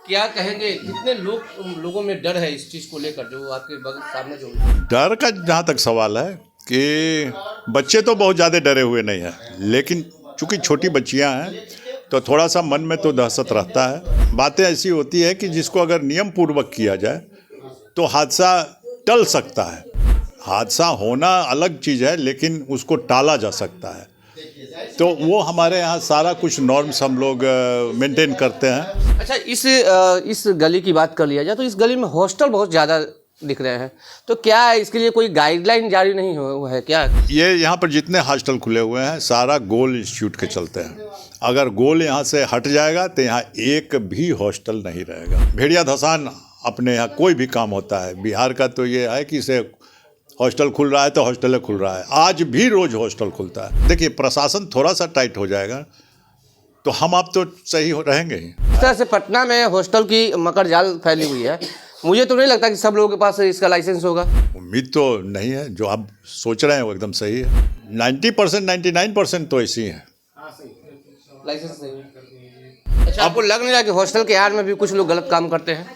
क्या कहेंगे, कितने लोगों में डर है इस चीज़ को लेकर, जो आपके सामने जो डर का जहाँ तक सवाल है कि बच्चे तो बहुत ज़्यादा डरे हुए नहीं हैं, लेकिन चूंकि छोटी बच्चियाँ हैं तो थोड़ा सा मन में तो दहशत रहता है। बातें ऐसी होती है कि जिसको अगर नियम पूर्वक किया जाए तो हादसा टल सकता है। हादसा होना अलग चीज़ है, लेकिन उसको टाला जा सकता है। तो वो हमारे यहाँ सारा कुछ नॉर्म्स हम लोग मेंटेन करते हैं। अच्छा, इस गली की बात कर लिया जाए तो इस गली में हॉस्टल बहुत ज़्यादा दिख रहे हैं, तो क्या इसके लिए कोई गाइडलाइन जारी नहीं हुआ है क्या? ये यहाँ पर जितने हॉस्टल खुले हुए हैं सारा गोल इंस्टीट्यूट के चलते हैं। अगर गोल यहाँ से हट जाएगा तो यहाँ एक भी हॉस्टल नहीं रहेगा। भेड़िया धसान अपने यहाँ कोई भी काम होता है, बिहार का तो ये है कि इसे हॉस्टल खुल रहा है तो हॉस्टल खुल रहा है। आज भी रोज़ हॉस्टल खुलता है। देखिए, प्रशासन थोड़ा सा टाइट हो जाएगा तो हम आप तो सही रहेंगे ही। इस तरह से पटना में हॉस्टल की मकर जाल फैली हुई है। मुझे तो नहीं लगता कि सब लोगों के पास इसका लाइसेंस होगा। उम्मीद तो नहीं है, जो आप सोच रहे हैं वो एकदम सही है। 90% 99% तो ऐसी हैं। लाइसेंस नहीं है। अच्छा, आपको लग नहीं रहा कि हॉस्टल के आड़ में भी कुछ लोग गलत काम करते हैं?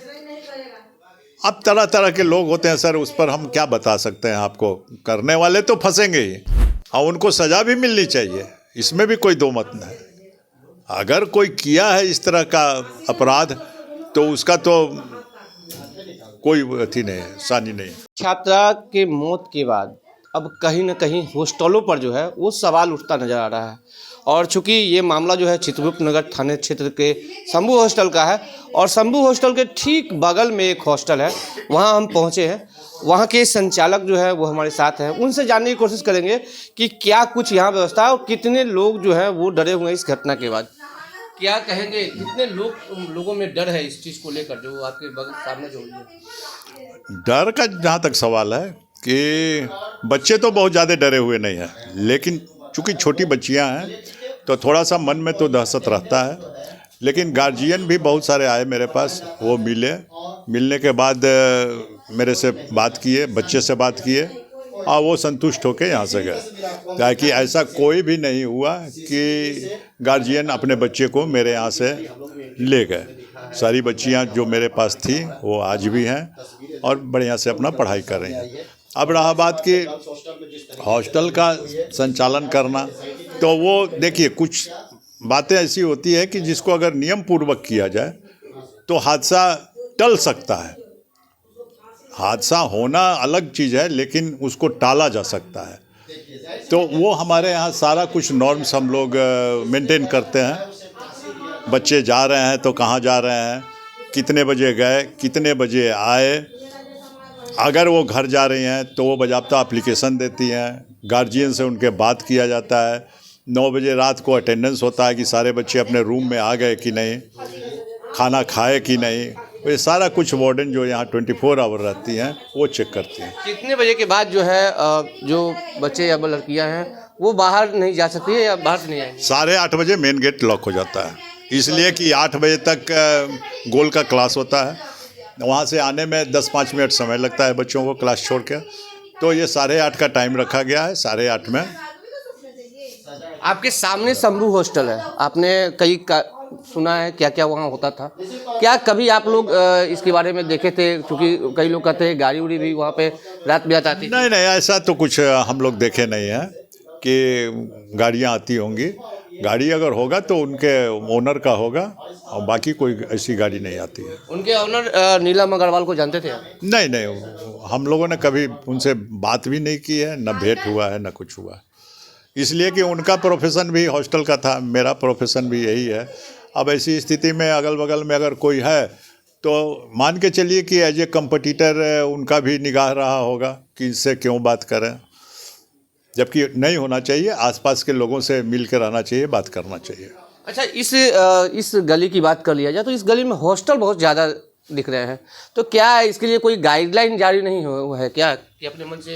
अब तरह तरह के लोग होते हैं सर, उस पर हम क्या बता सकते हैं आपको। करने वाले तो फंसेंगे ही और उनको सज़ा भी मिलनी चाहिए, इसमें भी कोई दो मत नहीं। अगर कोई किया है इस तरह का अपराध तो उसका तो कोई अथी नहीं है, सानी नहीं है। छात्रा के मौत के बाद अब कहीं ना कहीं हॉस्टलों पर जो है वो सवाल उठता नजर आ रहा है। और चूंकि ये मामला जो है चित्रगुप्त नगर थाने क्षेत्र के शंभू हॉस्टल का है और शंभू हॉस्टल के ठीक बगल में एक हॉस्टल है, वहाँ हम पहुँचे हैं। वहाँ के संचालक जो है वो हमारे साथ हैं, उनसे जानने की कोशिश करेंगे कि क्या कुछ यहाँ व्यवस्था है और कितने लोग जो है वो डरे हुए हैं इस घटना के बाद। क्या कहेंगे, कितने लोगों में डर है इस चीज़ को लेकर, जो आपके सामने जो है? डर का जहाँ तक सवाल है कि बच्चे तो बहुत ज़्यादा डरे हुए नहीं हैं, लेकिन चूंकि छोटी बच्चियाँ हैं तो थोड़ा सा मन में तो दहशत रहता है। लेकिन गार्जियन भी बहुत सारे आए मेरे पास, वो मिलने के बाद मेरे से बात किए, बच्चे से बात किए और वो संतुष्ट होकर यहाँ से गए। ताकि ऐसा कोई भी नहीं हुआ कि गार्जियन अपने बच्चे को मेरे यहाँ से ले गए। सारी बच्चियाँ जो मेरे पास थी वो आज भी हैं और बढ़िया से अपना पढ़ाई कर रही हैं। अब रहा बात कि हॉस्टल का संचालन करना, तो वो देखिए, कुछ बातें ऐसी होती है कि जिसको अगर नियम पूर्वक किया जाए तो हादसा टल सकता है। हादसा होना अलग चीज़ है, लेकिन उसको टाला जा सकता है। तो वो हमारे यहाँ सारा कुछ नॉर्म्स हम लोग मेंटेन करते हैं। बच्चे जा रहे हैं तो कहाँ जा रहे हैं, कितने बजे गए, कितने बजे आए। अगर वो घर जा रही हैं तो वो बाकायदा एप्लीकेशन देती हैं, गार्जियन से उनके बात किया जाता है। 9 बजे रात को अटेंडेंस होता है कि सारे बच्चे अपने रूम में आ गए कि नहीं, खाना खाए कि नहीं। ये सारा कुछ वार्डन जो यहाँ 24 आवर रहती हैं वो चेक करती हैं। कितने बजे के बाद जो है जो बच्चे या लड़कियां हैं वो बाहर नहीं जा सकती है या बाहर से नहीं आएंगी? 8:30 बजे मेन गेट लॉक हो जाता है, इसलिए कि 8 बजे तक गोल का क्लास होता है। वहाँ से आने में 10-5 मिनट समय लगता है बच्चों को क्लास छोड़ के। तो ये 8:30 का टाइम रखा गया है। 8:30 में आपके सामने शंभू हॉस्टल है, आपने सुना है क्या क्या वहाँ होता था? क्या कभी आप लोग इसके बारे में देखे थे? क्योंकि कई लोग कहते हैं गाड़ी उड़ी भी वहाँ पे रात बिरात आती थी। नहीं, ऐसा तो कुछ हम लोग देखे नहीं हैं कि गाड़ियाँ आती होंगी। गाड़ी अगर होगा तो उनके ओनर का होगा और बाकी कोई ऐसी गाड़ी नहीं आती है। उनके ओनर नीलम अग्रवाल को जानते थे आप? नहीं, हम लोगों ने कभी उनसे बात भी नहीं की है, न भेंट हुआ है, न कुछ हुआ है। इसलिए कि उनका प्रोफेशन भी हॉस्टल का था, मेरा प्रोफेशन भी यही है। अब ऐसी स्थिति में अगल बगल में अगर कोई है तो मान के चलिए कि एज ए कम्पटिटर उनका भी निगाह रहा होगा कि इससे क्यों बात करें, जबकि नहीं होना चाहिए। आसपास के लोगों से मिल कर रहना चाहिए, बात करना चाहिए। अच्छा, इस गली की बात कर लिया जाए तो इस गली में हॉस्टल बहुत ज़्यादा दिख रहे हैं, तो क्या इसके लिए कोई गाइडलाइन जारी नहीं हुआ है क्या कि अपने मन से?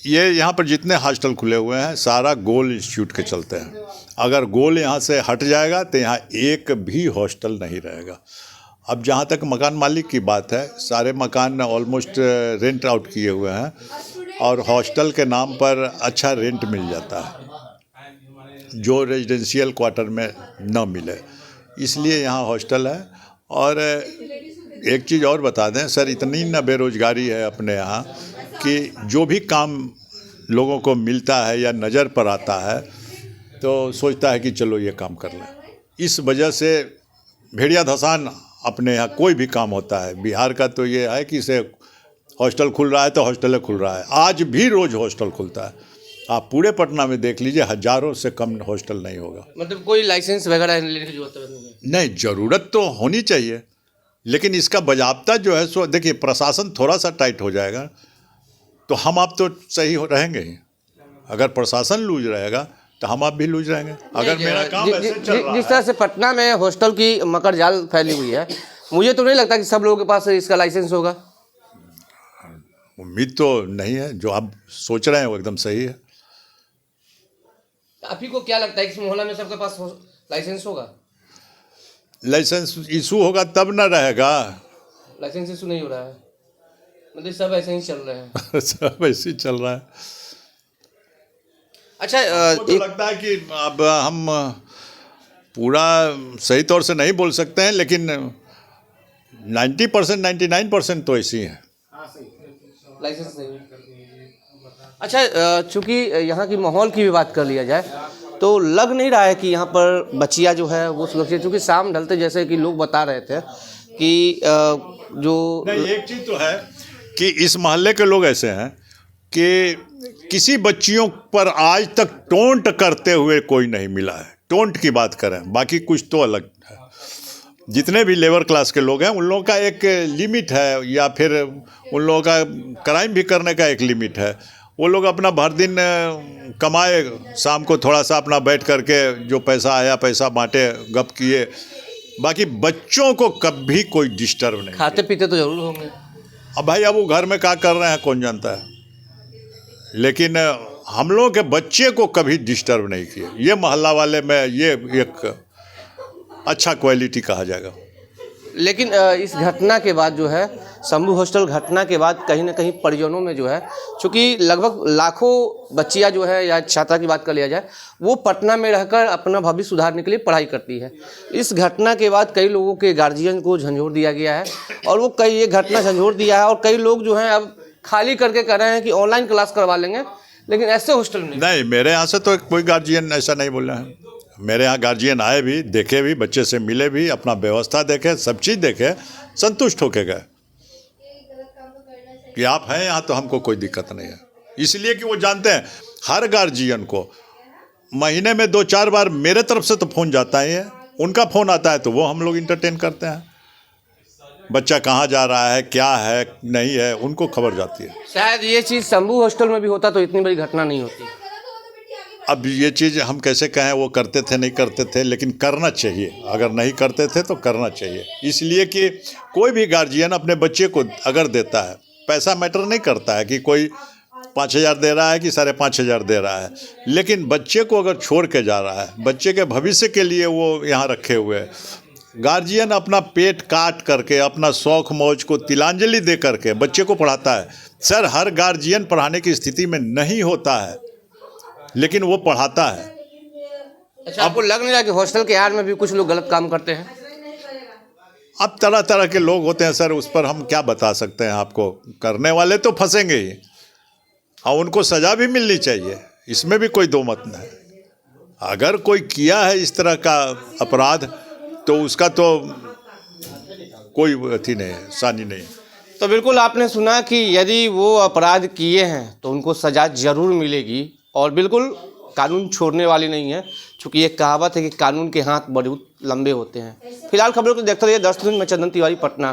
ये यहाँ पर जितने हॉस्टल खुले हुए हैं सारा गोल इंस्टीट्यूट के चलते हैं। अगर गोल यहाँ से हट जाएगा तो यहाँ एक भी हॉस्टल नहीं रहेगा। अब जहाँ तक मकान मालिक की बात है, सारे मकान ऑलमोस्ट रेंट आउट किए हुए हैं और हॉस्टल के नाम पर अच्छा रेंट मिल जाता है जो रेजिडेंशियल क्वार्टर में न मिले, इसलिए यहाँ हॉस्टल है। और एक चीज़ और बता दें सर, इतनी ना बेरोजगारी है अपने यहाँ कि जो भी काम लोगों को मिलता है या नज़र पर आता है तो सोचता है कि चलो ये काम कर लें। इस वजह से भेड़िया धसान अपने यहाँ कोई भी काम होता है। बिहार का तो ये है कि इसे हॉस्टल खुल रहा है तो हॉस्टल खुल रहा है, आज भी रोज़ हॉस्टल खुलता है। आप पूरे पटना में देख लीजिए, हज़ारों से कम हॉस्टल नहीं होगा। मतलब कोई लाइसेंस वगैरह लेने की जरूरत नहीं है? नहीं, ज़रूरत तो होनी चाहिए, लेकिन इसका बाज़ाब्ता जो है सो देखिए, प्रशासन थोड़ा सा टाइट हो जाएगा तो हम आप तो सही रहेंगे ही। अगर प्रशासन लूज रहेगा तो हम आप भी लूज रहेंगे। अगर मेरा काम ऐसे चल रहा है, जिस तरह से पटना में हॉस्टल की मकर जाल फैली हुई है, मुझे तो नहीं लगता कि सब लोगों के पास इसका लाइसेंस होगा। उम्मीद तो नहीं है, जो आप सोच रहे हैं वो एकदम सही है। आप ही को क्या लगता है कि इस मोहल्ला में सबके पास लाइसेंस होगा? लाइसेंस इशू होगा तब ना रहेगा। लाइसेंस इशू नहीं हो रहा है, मतलब सब ऐसे ही चल रहे हैं। सब ऐसे ही चल रहा है। अच्छा, तो लगता है कि अब हम पूरा सही तौर से नहीं बोल सकते हैं, लेकिन 90% 99% तो ऐसी हैं। लाइसेंस नहीं है। अच्छा, चूँकि यहाँ की माहौल की भी बात कर लिया जाए तो लग नहीं रहा है कि यहाँ पर बच्चियाँ जो है वो सुरक्षित, क्योंकि शाम ढलते जैसे कि लोग बता रहे थे कि जो नहीं, एक चीज़ तो है कि इस मोहल्ले के लोग ऐसे हैं कि किसी बच्चियों पर आज तक टोंट करते हुए कोई नहीं मिला है। टोंट की बात करें, बाकी कुछ तो अलग है। जितने भी लेबर क्लास के लोग हैं उन लोगों का एक लिमिट है, या फिर उन लोगों का क्राइम भी करने का एक लिमिट है। वो लोग अपना भर दिन कमाए, शाम को थोड़ा सा अपना बैठ करके जो पैसा आया पैसा बांटे, गप किए। बाकी बच्चों को कभी कोई डिस्टर्ब नहीं। खाते पीते तो जरूर होंगे। अब भाई अब वो घर में क्या कर रहे हैं कौन जानता है, लेकिन हम लोगों के बच्चे को कभी डिस्टर्ब नहीं किए। ये मोहल्ला वाले में ये एक अच्छा क्वालिटी कहा जाएगा। लेकिन इस घटना के बाद जो है, शंभू हॉस्टल घटना के बाद कहीं ना कहीं परिजनों में जो है, चूँकि लगभग लाखों बच्चियाँ जो है या छात्रा की बात कर लिया जाए, वो पटना में रहकर अपना भविष्य सुधारने के लिए पढ़ाई करती है। इस घटना के बाद कई लोगों के गार्जियन को झंझोर दिया गया है, और वो कई ये घटना झंझोर दिया है, और कई लोग जो हैं अब खाली करके कह रहे हैं कि ऑनलाइन क्लास करवा लेंगे, लेकिन ऐसे हॉस्टल में नहीं। मेरे यहाँ से तो कोई गार्जियन ऐसा नहीं बोला है। मेरे यहाँ गार्जियन आए भी, देखे भी, बच्चे से मिले भी, अपना व्यवस्था देखे, सब चीज़ देखे, संतुष्ट होके गए कि आप हैं यहाँ तो हमको कोई दिक्कत नहीं है। इसलिए कि वो जानते हैं हर गार्जियन को महीने में 2-4 बार मेरे तरफ से तो फ़ोन जाता ही है, उनका फ़ोन आता है तो वो हम लोग इंटरटेन करते हैं। बच्चा कहाँ जा रहा है, क्या है, नहीं है, उनको खबर जाती है। शायद ये चीज़ शंभू हॉस्टल में भी होता तो इतनी बड़ी घटना नहीं होती। अब ये चीज़ हम कैसे कहें, वो करते थे नहीं करते थे, लेकिन करना चाहिए। अगर नहीं करते थे तो करना चाहिए, इसलिए कि कोई भी गार्जियन अपने बच्चे को अगर देता है, पैसा मैटर नहीं करता है कि कोई 5,000 दे रहा है कि 5,500 दे रहा है, लेकिन बच्चे को अगर छोड़ के जा रहा है, बच्चे के भविष्य के लिए वो यहाँ रखे हुए हैं। गार्जियन अपना पेट काट करके, अपना शौक मौज को तिलांजलि दे करके बच्चे को पढ़ाता है। सर, हर गार्जियन पढ़ाने की स्थिति में नहीं होता है, लेकिन वो पढ़ाता है। अच्छा, आपको लग नहीं रहा कि हॉस्टल के आड़ में भी कुछ लोग गलत काम करते हैं? अब तरह तरह के लोग होते हैं सर, उस पर हम क्या बता सकते हैं आपको। करने वाले तो फंसेंगे ही, और उनको सज़ा भी मिलनी चाहिए, इसमें भी कोई दो मत नहीं। अगर कोई किया है इस तरह का अपराध तो उसका तो कोई अथी नहीं है, सानी नहीं है। तो बिल्कुल आपने सुना कि यदि वो अपराध किए हैं तो उनको सज़ा ज़रूर मिलेगी, और बिल्कुल कानून छोड़ने वाली नहीं है, क्योंकि ये कहावत है कि कानून के हाथ बहुत लंबे होते हैं। फिलहाल खबरों को देखते रहिए 10 दिन में। चंदन तिवारी, पटना।